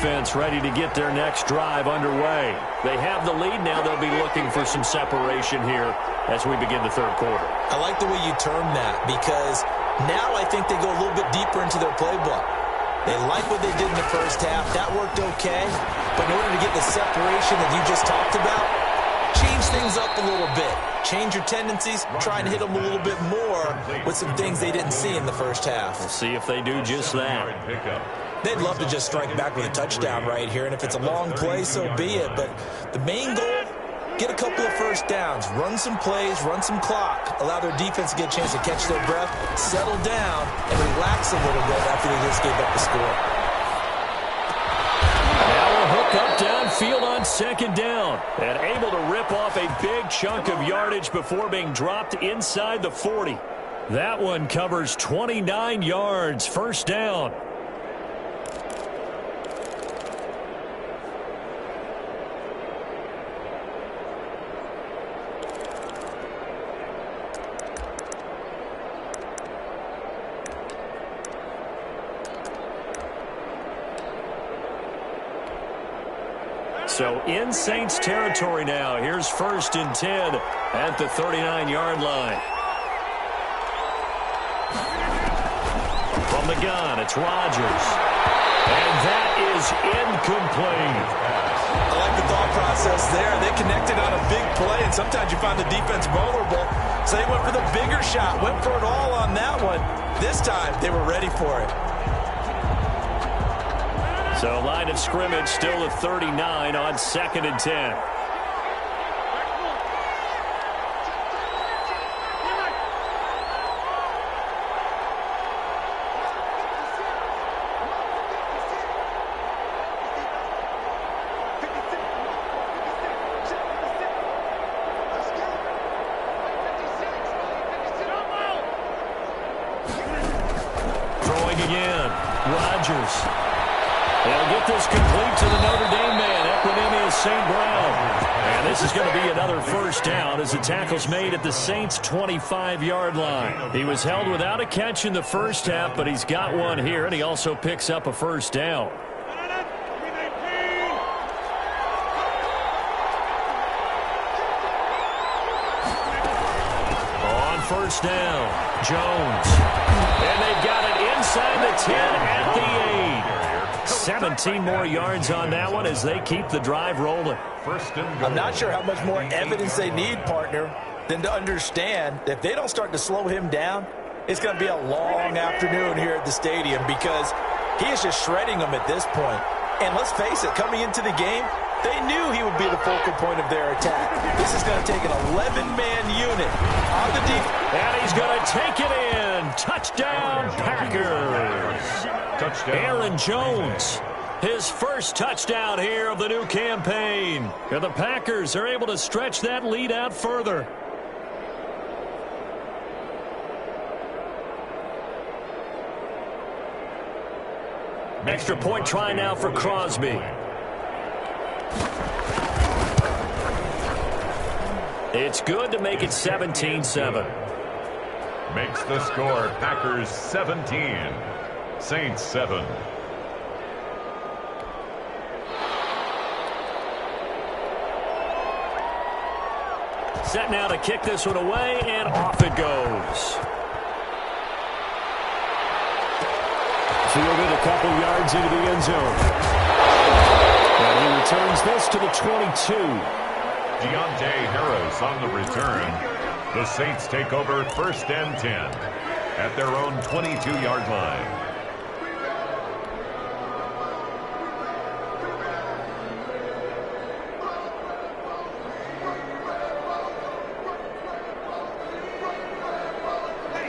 offense ready to get their next drive underway. They have the lead now. They'll be looking for some separation here as we begin the third quarter. I like the way you term that, because now I think they go a little bit deeper into their playbook. They like what they did in the first half. That worked okay. But in order to get the separation that you just talked about, change things up a little bit. Change your tendencies. Try and hit them a little bit more with some things they didn't see in the first half. We'll see if they do just that. They'd love to just strike back with a touchdown right here. And if it's a long play, so be it. But the main goal, get a couple of first downs. Run some plays, run some clock. Allow their defense to get a chance to catch their breath, settle down, and relax a little bit after they just gave up the score. Now a hook up downfield on second down. And able to rip off a big chunk of yardage before being dropped inside the 40. That one covers 29 yards. First down. So in Saints territory now. Here's 1st and 10 at the 39-yard line. From the gun, it's Rodgers. And that is incomplete. I like the thought process there. They connected on a big play, and sometimes you find the defense vulnerable. So they went for the bigger shot, went for it all on that one. This time, they were ready for it. So line of scrimmage still at 39 on 2nd and 10. Throwing again, Rodgers. They'll get this complete to the Notre Dame man, Equinemius St. Brown. And this is going to be another first down as the tackle's made at the Saints' 25-yard line. He was held without a catch in the first half, but he's got one here, and he also picks up a first down. On first down, Jones. And they've got it inside the 10 at the 8. 17 more yards on that one as they keep the drive rolling. I'm not sure how much more evidence they need, partner, than to understand that if they don't start to slow him down, it's going to be a long afternoon here at the stadium, because he is just shredding them at this point. And let's face it, coming into the game, they knew he would be the focal point of their attack. This is going to take an 11-man unit on the defense. And he's going to take it in. Touchdown, Packers. Touchdown. Aaron Jones, his first touchdown here of the new campaign. And the Packers are able to stretch that lead out further. Extra point try now for Crosby. It's good to make it 17-7. Makes the score Packers 17, Saints 7. Set now to kick this one away, and off it goes. Fielded a couple yards into the end zone. And he returns this to the 22. Deontay Harris on the return. The Saints take over 1st and 10 at their own 22-yard line.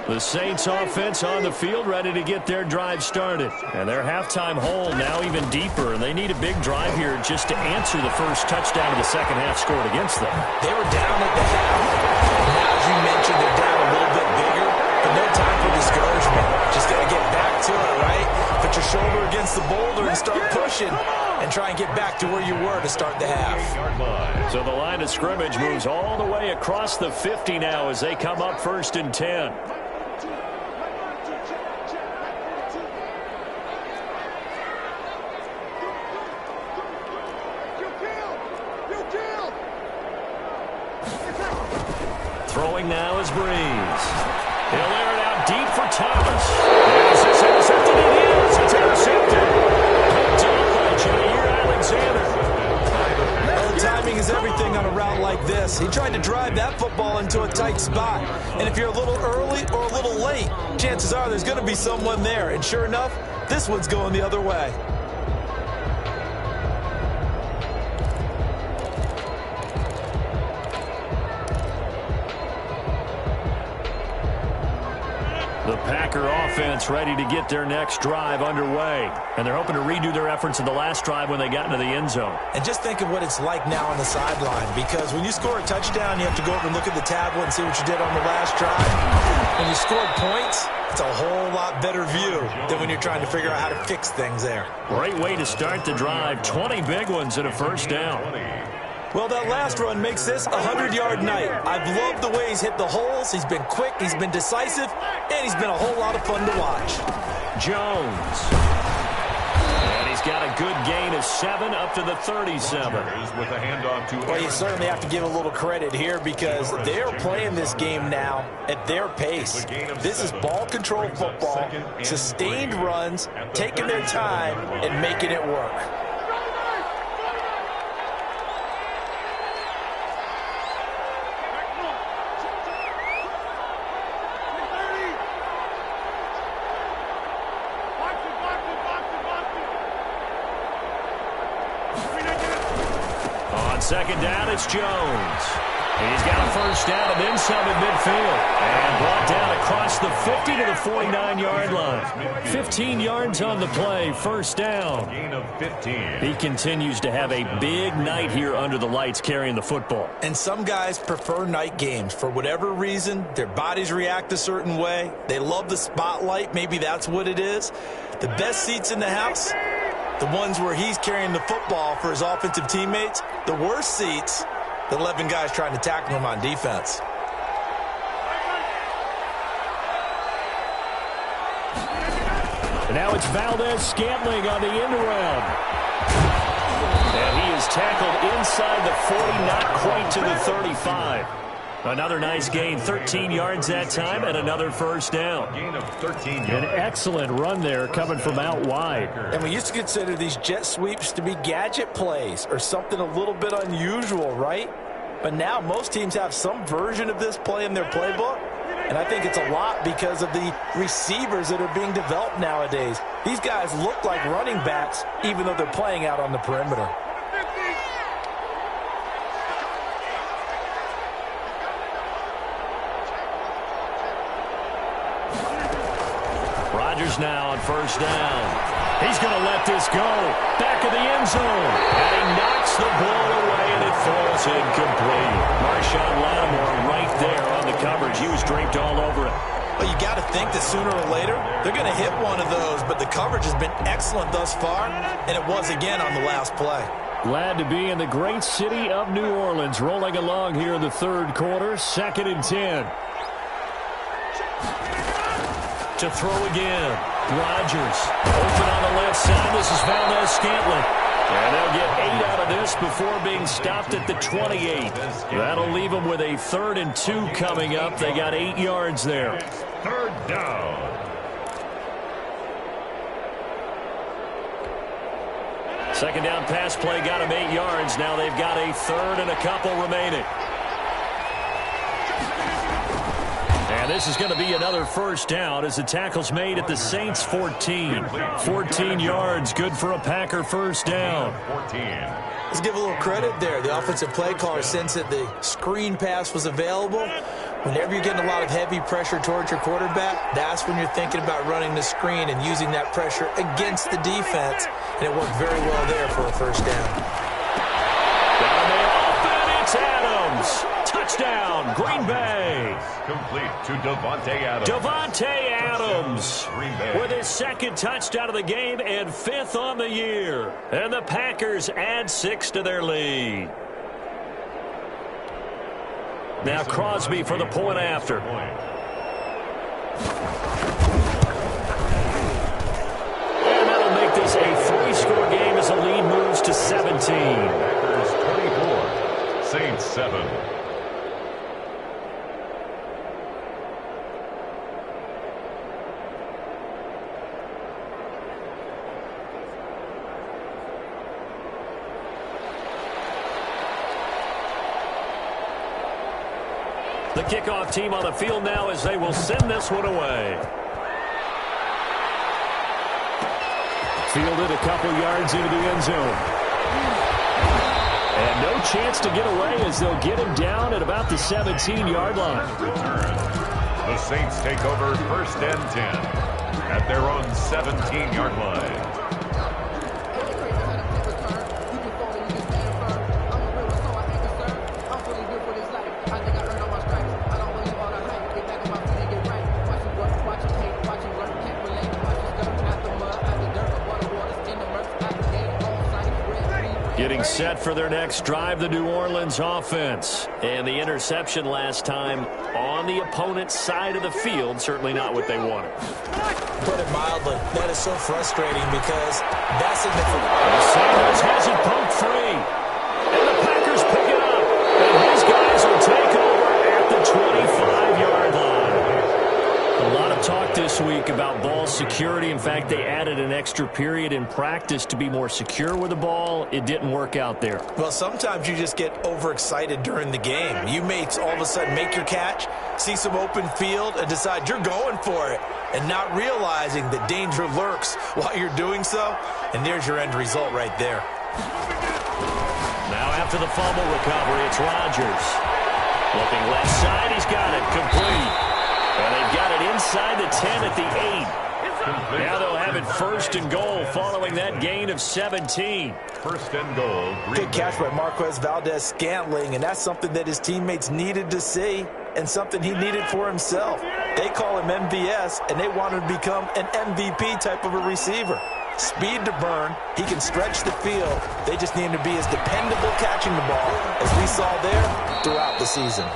The Saints offense on the field ready to get their drive started. And their halftime hole now even deeper. And they need a big drive here just to answer the first touchdown of the second half scored against them. They were down at the half. Now, as you mentioned, they're down a little bit bigger. But no time for discouragement. Just got to get back to it, right? Put your shoulder against the boulder and start pushing. And try and get back to where you were to start the half. So the line of scrimmage moves all the way across the 50 now as they come up 1st and 10. throwing now is Breeze. He'll air it out deep for Thomas. Is this intercepted? It is. It's intercepted. Picked up by Jair Alexander. Well, timing is everything on a route like this. He tried to drive that football into a tight spot. And if you're a little early or a little late, chances are there's going to be someone there. And sure enough, this one's going the other way. The Packer offense ready to get their next drive underway. And they're hoping to redo their efforts in the last drive when they got into the end zone. And just think of what it's like now on the sideline, because when you score a touchdown, you have to go over and look at the tablet and see what you did on the last drive. When you scored points, it's a whole lot better view than when you're trying to figure out how to fix things there. Great way to start the drive. 20 big ones and a first down. Well, that last run makes this a 100-yard night. I've loved the way he's hit the holes. He's been quick, he's been decisive, and he's been a whole lot of fun to watch. Jones. And he's got a good gain of 7 up to the 37. With a handoff to Well, you certainly have to give a little credit here because they're playing this game now at their pace. This is ball control football, sustained runs, taking their time, and making it work. Second down, it's Jones. He's got a first down and then some at midfield. And brought down across the 50 to the 49-yard line. 15 yards on the play, first down. Gain of 15. He continues to have a big night here under the lights carrying the football. And some guys prefer night games. For whatever reason, their bodies react a certain way. They love the spotlight. Maybe that's what it is. The best seats in the house, the ones where he's carrying the football for his offensive teammates. The worst seats, the 11 guys trying to tackle him on defense. And now it's Valdez-Scantling on the end around. And he is tackled inside the 40, not quite to the 35. Another nice gain, 13 yards that time, and another first down. Gain of 13 yards. An excellent run there coming from out wide. And we used to consider these jet sweeps to be gadget plays or something a little bit unusual, right? But now most teams have some version of this play in their playbook. And I think it's a lot because of the receivers that are being developed nowadays. These guys look like running backs even though they're playing out on the perimeter. Rodgers now on first down. He's going to let this go. Back of the end zone. And he knocks the ball away, and it falls incomplete. Marshawn Lattimore right there on the coverage. He was draped all over it. Well, you got to think that sooner or later they're going to hit one of those, but the coverage has been excellent thus far, and it was again on the last play. Glad to be in the great city of New Orleans, rolling along here in the third quarter, 2nd and 10. To throw again. Rodgers open on the left side. This is Valdez-Scantling. And they'll get 8 out of this before being stopped at the 28. That'll leave them with a 3rd and 2 coming up. They got 8 yards there. Third down. Second down pass play got them 8 yards. Now they've got a 3rd and a couple remaining. And this is going to be another first down as the tackle's made at the Saints' 14. 14 yards, good for a Packer first down. 14. Let's give a little credit there. The offensive play caller sensed that the screen pass was available. Whenever you're getting a lot of heavy pressure towards your quarterback, that's when you're thinking about running the screen and using that pressure against the defense. And it worked very well there for a first down. Down the open, it's Adams. Touchdown, Green Bay. Complete to Davante Adams. Davante Adams with his 2nd touchdown of the game and 5th on the year. And the Packers add 6 to their lead. Now Crosby for the point after. And that'll make this a 3-score game as the lead moves to 17. Packers 24, Saints 7. The kickoff team on the field now as they will send this one away. Fielded a couple yards into the end zone. And no chance to get away as they'll get him down at about the 17-yard line. Return. The Saints take over 1st and 10 at their own 17-yard line. Getting set for their next drive, the New Orleans offense. And the interception last time on the opponent's side of the field, certainly not what they wanted. Put it mildly, that is so frustrating because that's significant. Sanders has it poked free. And the Packers pick it up. And his guys will take over at the 25-yard line. A lot of talk this week about ball security. In fact, they added an extra period in practice to be more secure with the ball. It didn't work out there. Well, sometimes you just get overexcited during the game. You may all of a sudden make your catch, see some open field, and decide you're going for it, and not realizing that danger lurks while you're doing so. And there's your end result right there. Now after the fumble recovery, it's Rodgers. Looking left side, he's got it complete. And they've got it inside the 10 at the 8. Now they'll have it 1st and goal following that gain of 17. 1st and goal. Good catch by Marquez Valdez-Scantling, and that's something that his teammates needed to see and something he needed for himself. They call him MVS, and they want him to become an MVP type of a receiver. Speed to burn. He can stretch the field. They just need him to be as dependable catching the ball as we saw there throughout the season.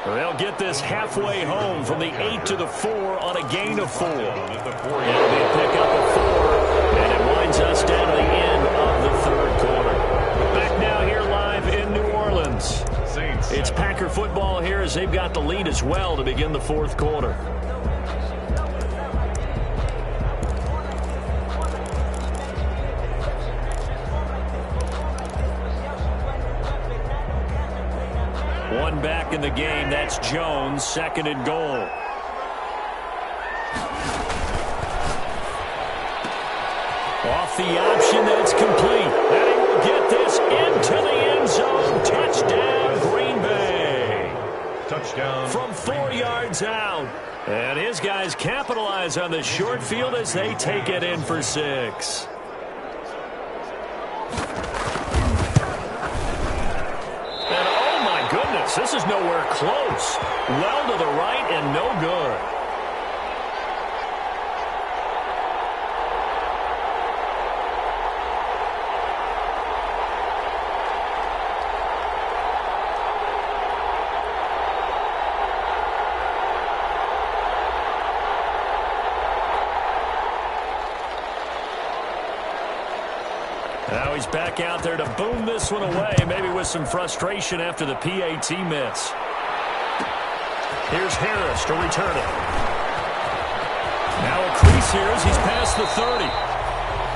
They'll get this halfway home from the 8 to the 4 on a gain of 4. It'll be a pickup of 4, and it winds us down to the end of the 3rd quarter. Back now here live in New Orleans. It's Packer football here as they've got the lead as well to begin the 4th quarter. One back in the game. That's Jones. 2nd and goal. Off the option, that's complete. And he will get this into the end zone. Touchdown, Green Bay. Touchdown. From 4 yards out. And his guys capitalize on the short field as they take it in for 6. This is nowhere close. Well to the right and no good. Now he's back out there to boom this one away, maybe with some frustration after the PAT miss. Here's Harris to return it. Now a crease here as he's past the 30.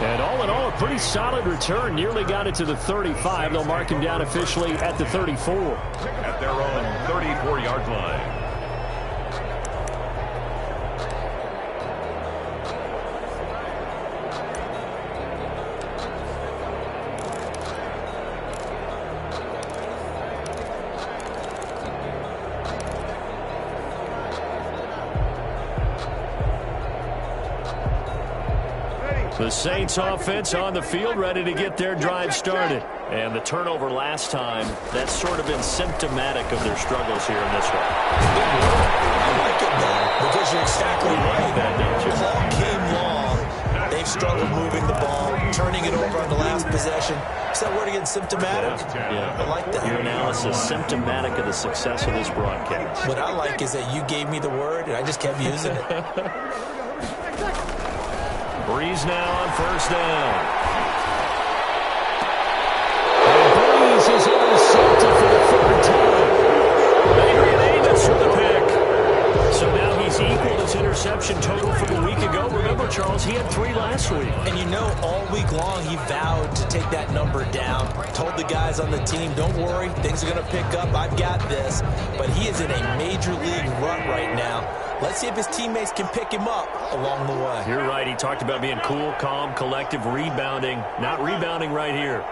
And all in all, a pretty solid return. Nearly got it to the 35. They'll mark him down officially at the 34. At their own 34-yard line. The Saints offense on the field, ready to get their drive started. And the turnover last time, that's sort of been symptomatic of their struggles here in this one. I like it, though, because you're exactly right. Clock came long. They've struggled moving the ball, turning it over on the last possession. Is that word again, symptomatic? Yeah. I like that. Your analysis, symptomatic of the success of this broadcast. What I like is that you gave me the word, and I just kept using it. Breeze now on 1st down. And Breeze is intercepted for the 3rd time. Adrian Amos for the pick. So now he's equaled his interception total from a week ago. Remember, Charles, he had 3 last week. And you know, all week long he vowed allowed to take that number down. Told the guys on the team, don't worry, things are going to pick up. I've got this. But he is in a major league rut right now. Let's see if his teammates can pick him up along the way. You're right. He talked about being cool, calm, collective, rebounding. Not rebounding right here.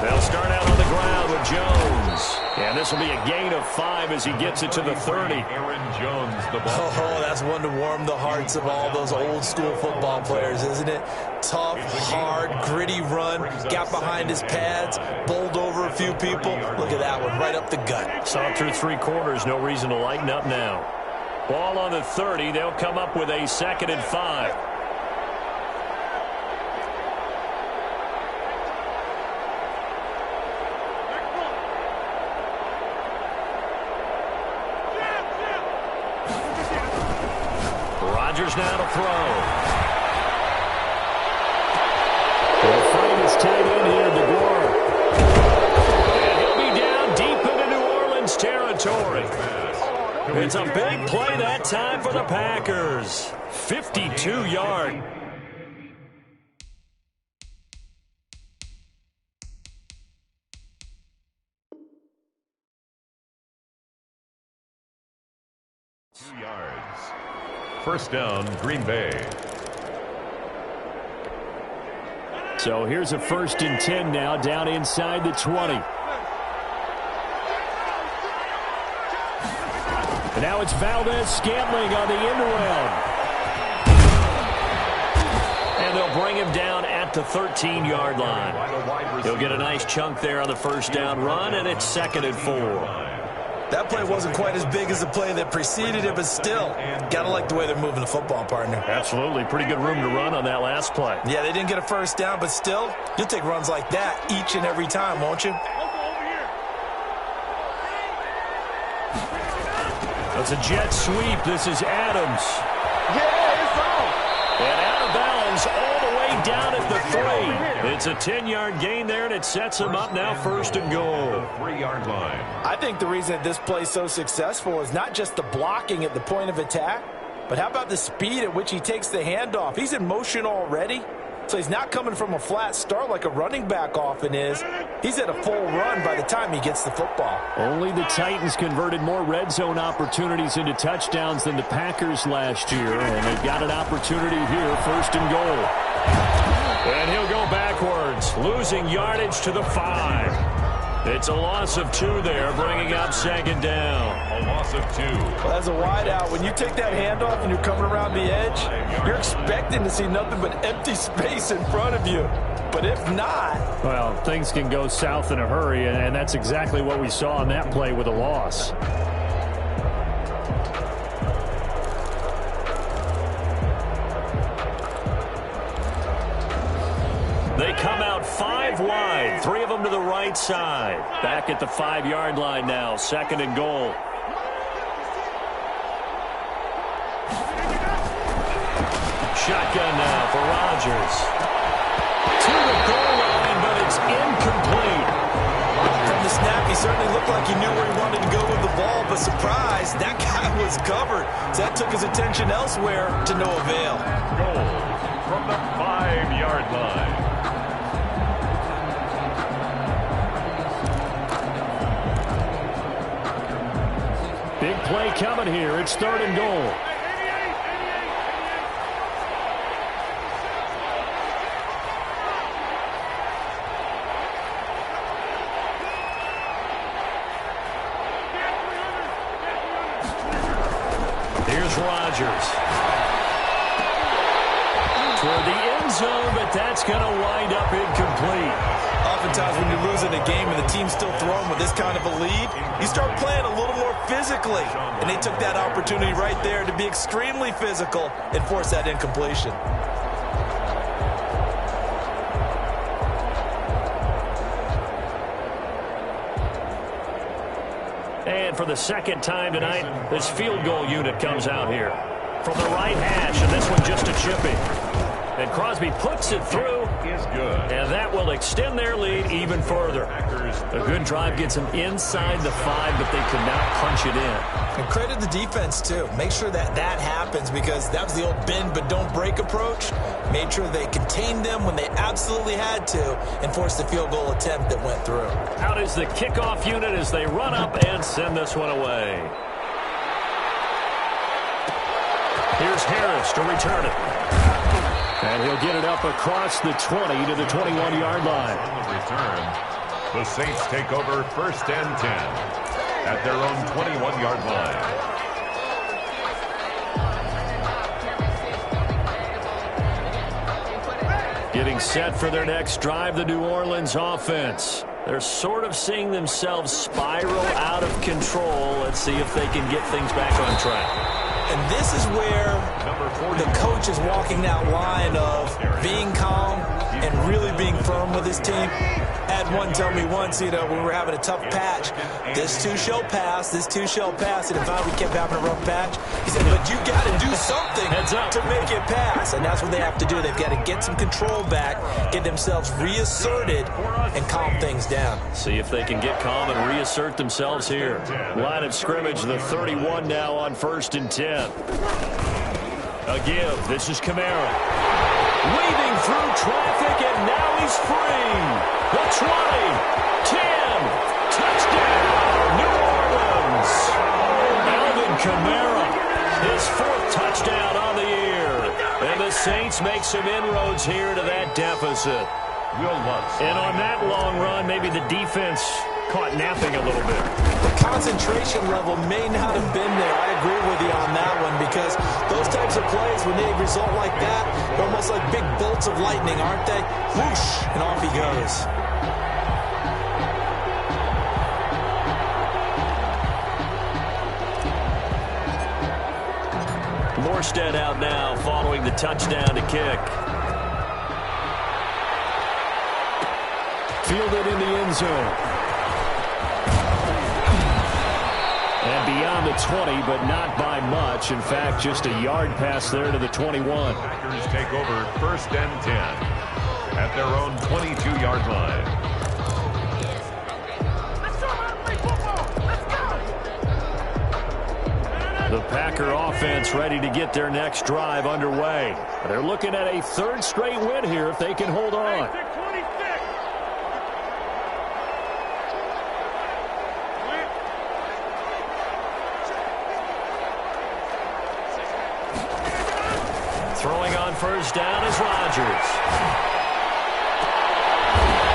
They'll start out on the ground with Jones. And this will be a gain of 5 as he gets it to the 30. Aaron Jones, the ball. Oh, that's one to warm the hearts of all those old school football players, isn't it? Tough, hard, gritty run. Got behind his pads, bowled over a few people. Look at that one, right up the gut. Saw it through 3 quarters. No reason to lighten up now. Ball on the 30. They'll come up with a 2nd and 5. Rodgers now to throw. They'll find his tight end here, DeGore. And he'll be down deep into New Orleans territory. It's a big play that time for the Packers. 52-yard. First down, Green Bay. So here's a 1st and 10 now, down inside the 20. And now it's Valdez-Scantling on the end around. And they'll bring him down at the 13-yard line. He'll get a nice chunk there on the 1st down run, and it's 2nd and 4. That play wasn't quite as big as the play that preceded it, but still, got to like the way they're moving the football, partner. Absolutely. Pretty good room to run on that last play. Yeah, they didn't get a 1st down, but still, you'll take runs like that each and every time, won't you? That's a jet sweep. This is Adams. Yeah, it's on. And out of bounds all the way down at the 3. It's a 10-yard gain there, and it sets him up now 1st and goal. 3-yard line. I think the reason that this play is so successful is not just the blocking at the point of attack, but how about the speed at which he takes the handoff? He's in motion already, so he's not coming from a flat start like a running back often is. He's at a full run by the time he gets the football. Only the Titans converted more red zone opportunities into touchdowns than the Packers last year, and they've got an opportunity here, 1st and goal. And he'll go backwards, losing yardage to the 5. It's a loss of 2 there, bringing up 2nd down. A loss of 2. Well, as a wideout, when you take that handoff and you're coming around the edge, you're expecting to see nothing but empty space in front of you. But if not... Well, things can go south in a hurry, and that's exactly what we saw on that play with a loss. They come out 5 wide, 3 of them to the right side. Back at the 5-yard line now, 2nd and goal. Shotgun now for Rodgers. To the goal line, but it's incomplete. From the snap, he certainly looked like he knew where he wanted to go with the ball, but surprise, that guy was covered. So that took his attention elsewhere to no avail. Goal from the 5-yard line. Big play coming here. It's 3rd and goal. Here's Rodgers. Toward the end zone, but that's going to wind up incomplete. Oftentimes when you're losing a game and the team's still throwing with this kind of a lead, you start playing a little more physically. And they took that opportunity right there to be extremely physical and force that incompletion. And for the 2nd time tonight, this field goal unit comes out here. From the right hash, and this one just a chipping. And Crosby puts it through. Is good. And that will extend their lead even further. A good drive gets them inside the 5, but they could not punch it in. And credit the defense, too. Make sure that that happens because that was the old bend but don't break approach. made sure they contained them when they absolutely had to, and forced the field goal attempt that went through. Out is the kickoff unit as they run up and send this one away. Here's Harris to return it. And he'll get it up across the 20 to the 21-yard line. On the return, the Saints take over 1st and 10 at their own 21-yard line. Getting set for their next drive, the New Orleans offense. They're sort of seeing themselves spiral out of control. Let's see if they can get things back on track. And this is where the coach is walking that line of being calm and really being firm with his team. I had one tell me once, when we were having a tough patch, this too shall pass, this too shall pass. And if we kept having a rough patch, he said, but you got to do something to make it pass. And that's what they have to do. They've got to get some control back, get themselves reasserted, and calm things down. See if they can get calm and reassert themselves here. Line of scrimmage, the 31 now on 1st and 10. A give. This is Kamara. Weaving through traffic, and now he's free. The 20, 10, touchdown, New Orleans. Alvin Kamara, his 4th touchdown on the year. And the Saints make some inroads here to that deficit. And on that long run, maybe the defense caught napping a little bit. The concentration level may not have been there. I agree with you on that one, because those types of plays, when they result like that, they're almost like big bolts of lightning, aren't they? Whoosh, and off he goes. Morstead out now following the touchdown to kick. Fielded in the end zone. And beyond the 20, but not by much. In fact, just a yard pass there to the 21. Packers take over 1st and 10 at their own 22-yard line. The Packer offense ready to get their next drive underway. They're looking at a 3rd straight win here if they can hold on. Throwing on 1st down is Rodgers.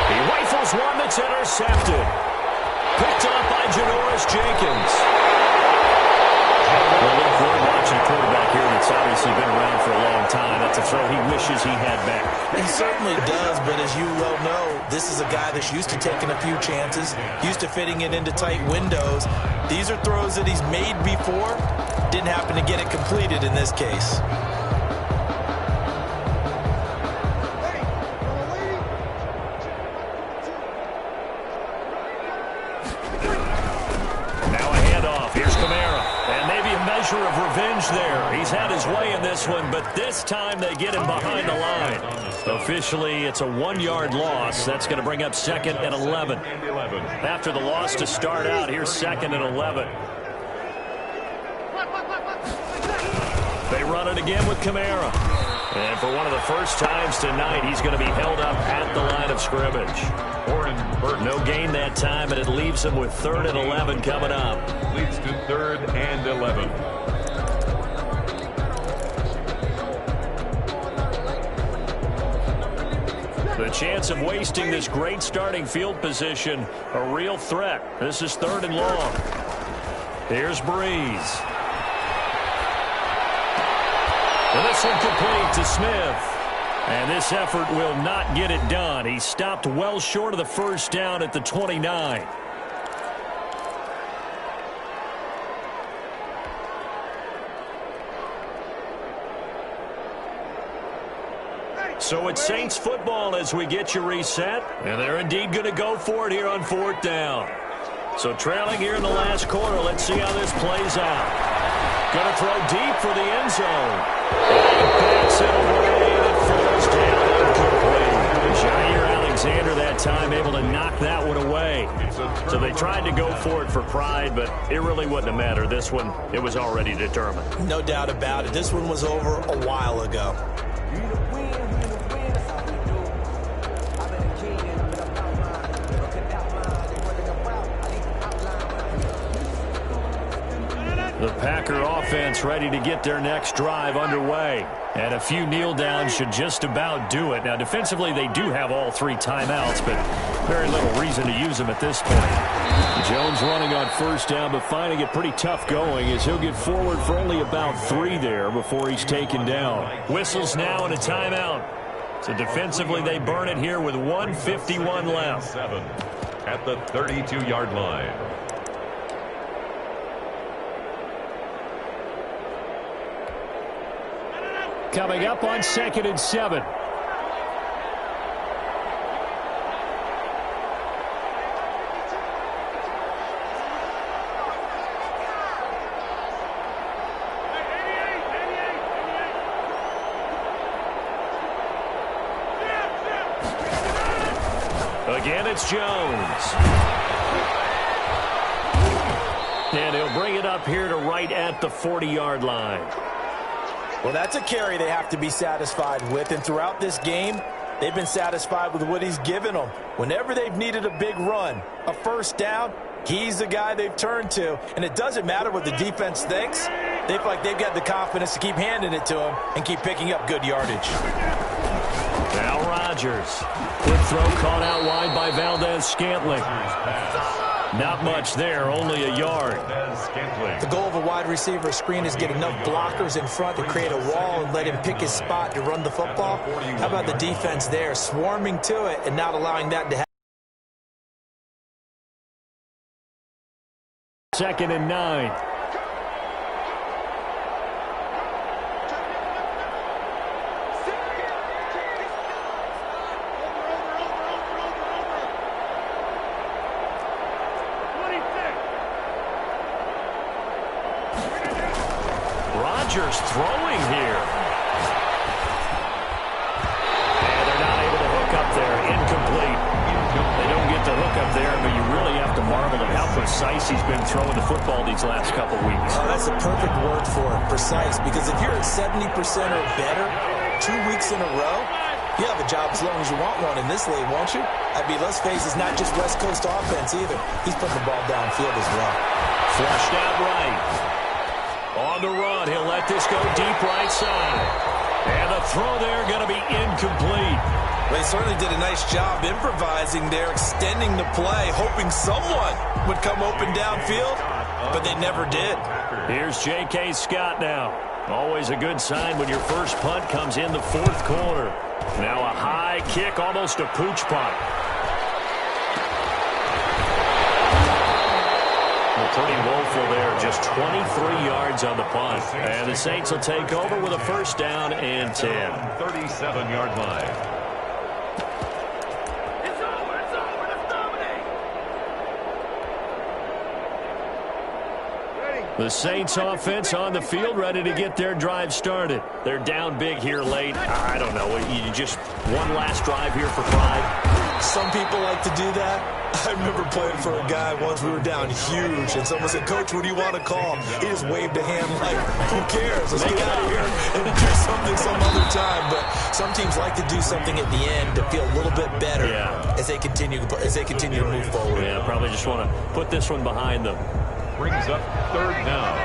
He rifles one that's intercepted. Picked up by Janoris Jenkins. Well, look, we're watching a quarterback here that's obviously been around for a long time. That's a throw he wishes he had back. He certainly does, but as you well know, this is a guy that's used to taking a few chances, used to fitting it into tight windows. These are throws that he's made before. Didn't happen to get it completed in this case. Of revenge there. He's had his way in this one, but this time they get him behind the line. Officially, it's a 1-yard loss. That's going to bring up 2nd and 11. After the loss to start out, here's 2nd and 11. They run it again with Kamara. And for one of the first times tonight, he's going to be held up at the line of scrimmage. No gain that time, and it leaves him with 3rd and 11 coming up. Leads to 3rd and 11. The chance of wasting this great starting field position, a real threat. This is 3rd and long. Here's Breeze. And this one complete to Smith. And this effort will not get it done. He stopped well short of the 1st down at the 29. So it's Saints football as we get you reset. And they're indeed going to go for it here on 4th down. So trailing here in the last quarter, let's see how this plays out. Going to throw deep for the end zone. Backs it away, and it falls down incomplete. Jair Alexander that time able to knock that one away. So they tried to go for it for pride, but it really wouldn't have mattered. This one, it was already determined. No doubt about it. This one was over a while ago. Packer offense ready to get their next drive underway. And a few kneel downs should just about do it. Now, defensively, they do have all 3 timeouts, but very little reason to use them at this point. Jones running on first down, but finding it pretty tough going as he'll get forward for only about 3 there before he's taken down. Whistles now and a timeout. So defensively, they burn it here with 1:51 left. At the 32-yard line. Coming up on 2nd and 7. Again, it's Jones. And he'll bring it up here to right at the 40-yard line. Well, that's a carry they have to be satisfied with, and throughout this game, they've been satisfied with what he's given them. Whenever they've needed a big run, a first down, he's the guy they've turned to, and it doesn't matter what the defense thinks. They feel like they've got the confidence to keep handing it to him and keep picking up good yardage. Now Rodgers. Quick throw caught out wide by Valdez-Scantling. Not much there, only a yard. The goal of a wide receiver screen is get enough blockers in front to create a wall and let him pick his spot to run the football. How about the defense there, swarming to it and not allowing that to happen? 2nd and 9. Rodgers throwing here. And they're not able to hook up there. Incomplete. They don't get the hook up there, but you really have to marvel at how precise he's been throwing the football these last couple weeks. Oh, that's a perfect word for it, precise, because if you're at 70% or better 2 weeks in a row, you have a job as long as you want one in this league, won't you? I mean, let's face it, it's not just West Coast offense either. He's putting the ball downfield as well. Flushed out right. On the run, he'll let this go deep right side. And the throw there going to be incomplete. They certainly did a nice job improvising there, extending the play, hoping someone would come open downfield, but they never did. Here's J.K. Scott now. Always a good sign when your first punt comes in the 4th quarter. Now a high kick, almost a pooch punt. Pretty woeful there, just 23 yards on the punt. And the Saints will take over with a first down and 10. 37-yard line. It's over, let's dominate. The Saints offense on the field ready to get their drive started. They're down big here late. I don't know, you just one last drive here for pride. Some people like to do that. I remember playing for a guy once. We were down huge, and someone said, "Coach, what do you want to call?" He just waved a hand like, "Who cares? Let's get out of here and do something some other time." But some teams like to do something at the end to feel a little bit better as they continue to move forward. Yeah, probably just want to put this one behind them. Brings up 3rd down.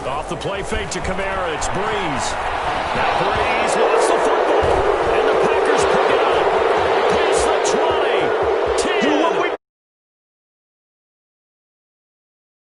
Off the play fake to Kamara, it's Breeze. Now Breeze with a